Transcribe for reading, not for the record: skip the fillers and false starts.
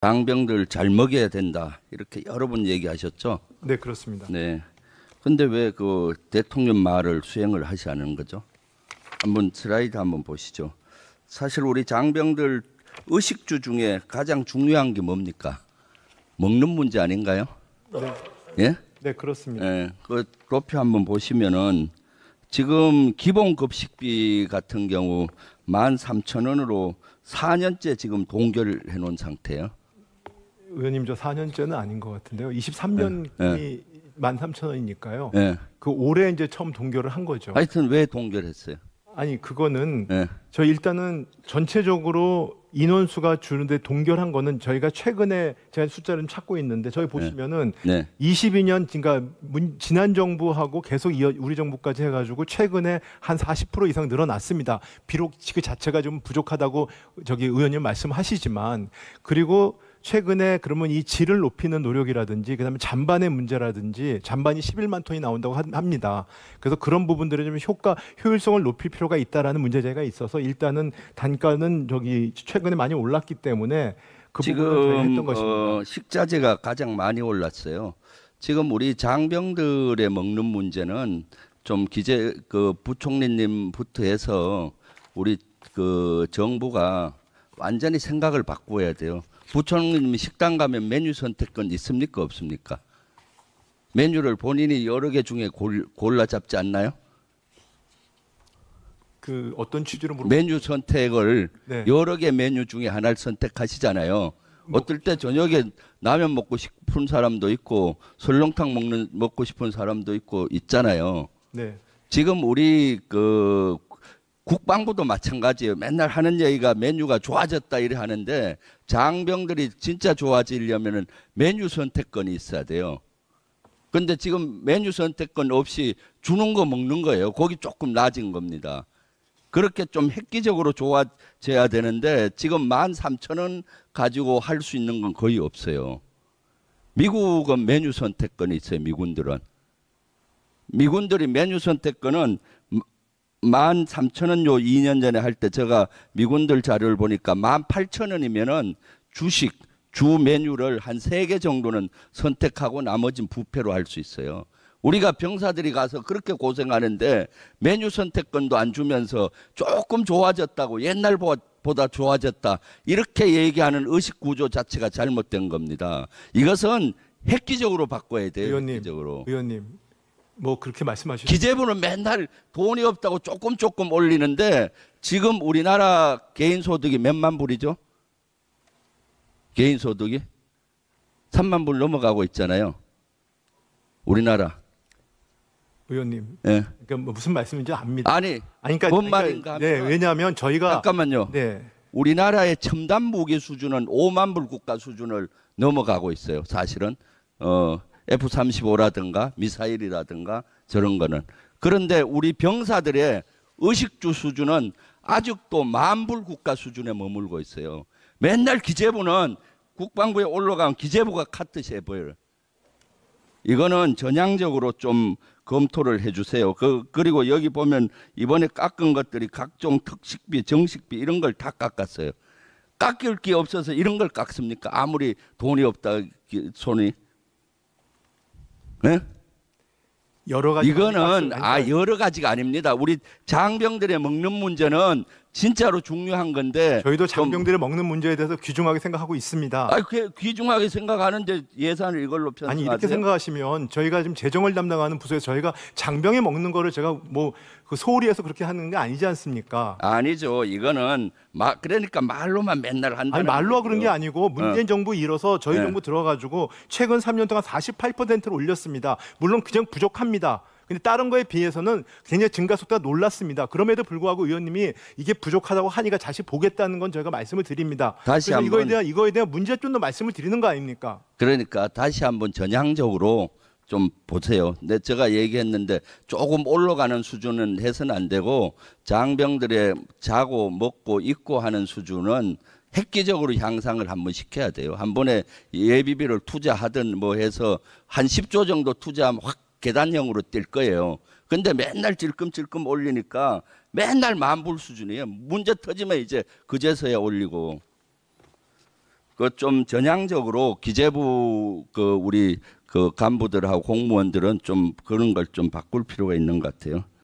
장병들 잘 먹여야 된다 이렇게 여러 번 얘기하셨죠? 네, 그렇습니다. 네. 근데 왜 그 대통령 말을 수행을 하지 않은 거죠? 한번 슬라이드 한번 보시죠. 사실 우리 장병들 의식주 중에 가장 중요한 게 뭡니까? 먹는 문제 아닌가요? 네, 예? 네 그렇습니다. 예. 그 도표 한번 보시면은 지금 기본 급식비 같은 경우 13,000원으로 4년째 지금 동결해 놓은 상태예요. 의원님 저 4년째는 아닌 것 같은데요. 23년이 13,000원이니까요. 예. 그 올해 이제 처음 동결을 한 거죠. 하여튼 왜 동결했어요? 아니 그거는 예. 저 일단은 전체적으로 인원수가 주는데 동결한 거는 저희가 최근에 제가 숫자를 찾고 있는데 저희 보시면은 네. 22년 그러니까 지난 정부하고 계속 우리 정부까지 해가지고 최근에 한 40% 이상 늘어났습니다. 비록 그 자체가 좀 부족하다고 저기 의원님 말씀하시지만 그리고 최근에 그러면 이 질을 높이는 노력이라든지 그다음에 잔반의 문제라든지 잔반이 11만 톤이 나온다고 합니다. 그래서 그런 부분들에 좀 효율성을 높일 필요가 있다라는 문제제가 있어서 일단은 단가는 저기 최근에 많이 올랐기 때문에 그 부분을 저희가 했던 것입니다. 식자재가 가장 많이 올랐어요. 지금 우리 장병들의 먹는 문제는 좀 그 부총리님부터 해서 우리 그 정부가 완전히 생각을 바꿔야 돼요. 부총리님이 식당 가면 메뉴 선택권 있습니까 없습니까? 메뉴를 본인이 여러 개 중에 골라 잡지 않나요? 그 어떤 취지로 메뉴 선택을 네. 여러 개 메뉴 중에 하나를 선택하시잖아요. 어떨 때 저녁에 라면 먹고 싶은 사람도 있고 설렁탕 먹고 싶은 사람도 있잖아요. 네. 지금 우리 그 국방부도 마찬가지예요. 맨날 하는 얘기가 메뉴가 좋아졌다 이래 하는데 장병들이 진짜 좋아지려면은 메뉴 선택권이 있어야 돼요. 근데 지금 메뉴 선택권 없이 주는 거 먹는 거예요. 거기 조금 낮은 겁니다. 그렇게 좀 획기적으로 좋아져야 되는데 지금 13,000원 가지고 할 수 있는 건 거의 없어요. 미국은 메뉴 선택권이 있어요. 미군들이 메뉴 선택권은 13,000원 요 2년 전에 할 때 제가 미군들 자료를 보니까 18,000원이면은 주 메뉴를 한 3개 정도는 선택하고 나머지는 부패로 할 수 있어요. 우리가 병사들이 가서 그렇게 고생하는데 메뉴 선택권도 안 주면서 조금 좋아졌다고 옛날보다 좋아졌다 이렇게 얘기하는 의식 구조 자체가 잘못된 겁니다. 이것은 획기적으로 바꿔야 돼요. 의원님, 획기적으로. 의원님. 뭐 그렇게 말씀하시죠. 기재부는 맨날 돈이 없다고 조금 올리는데 지금 우리나라 개인 소득이 몇만 불이죠? 개인 소득이 3만 불 넘어가고 있잖아요. 우리나라. 의원님. 예. 그러니까 뭐 무슨 말씀인지 압니다. 아니, 그러니까 뭔 말인가 하면 네, 왜냐하면 저희가 잠깐만요. 네. 우리나라의 첨단 무기 수준은 5만 불 국가 수준을 넘어가고 있어요. 사실은 F-35라든가 미사일이라든가 저런 거는. 그런데 우리 병사들의 의식주 수준은 아직도 만불 국가 수준에 머물고 있어요. 맨날 기재부는 국방부에 올라가면 기재부가 카트시 해보여요. 이거는 전향적으로 좀 검토를 해주세요. 그리고 여기 보면 이번에 깎은 것들이 각종 특식비, 정식비 이런 걸 다 깎았어요. 깎일 게 없어서 이런 걸 깎습니까? 아무리 돈이 없다 손이. 네? 여러 가지 이거는 여러 가지가 아닙니다. 우리 장병들의 먹는 문제는 진짜로 중요한 건데 저희도 장병들의 먹는 문제에 대해서 귀중하게 생각하고 있습니다. 귀중하게 생각하는데 예산을 이걸로 편성하세요? 아니 이렇게 생각하시면 저희가 지금 재정을 담당하는 부서에서 저희가 장병이 먹는 거를 제가 뭐 그 소홀히 해서 그렇게 하는 게 아니지 않습니까? 아니죠. 이거는 그러니까 말로만 맨날 한다는 아니 말로 그런 게 아니고 문재인 정부 이뤄서 저희 네. 정부 들어가지고 최근 3년 동안 48%를 올렸습니다. 물론 그냥 부족합니다. 근데 다른 거에 비해서는 굉장히 증가 속도가 놀랐습니다. 그럼에도 불구하고 의원님이 이게 부족하다고 하니까 다시 보겠다는 건 저희가 말씀을 드립니다. 다시 그래서 한번 이거에 대한 문제점도 말씀을 드리는 거 아닙니까? 그러니까 다시 한번 전향적으로 좀 보세요. 제가 얘기했는데 조금 올라가는 수준은 해서는 안 되고 장병들의 자고 먹고 입고 하는 수준은 획기적으로 향상을 한번 시켜야 돼요. 한 번에 예비비를 투자하든 뭐 해서 한 10조 정도 투자하면 확 계단형으로 뛸 거예요. 근데 맨날 찔끔찔끔 올리니까 맨날 만불 수준이에요. 문제 터지면 이제 그제서야 올리고. 그 좀 전향적으로 기재부 그 우리 그 간부들하고 공무원들은 좀 그런 걸 좀 바꿀 필요가 있는 것 같아요.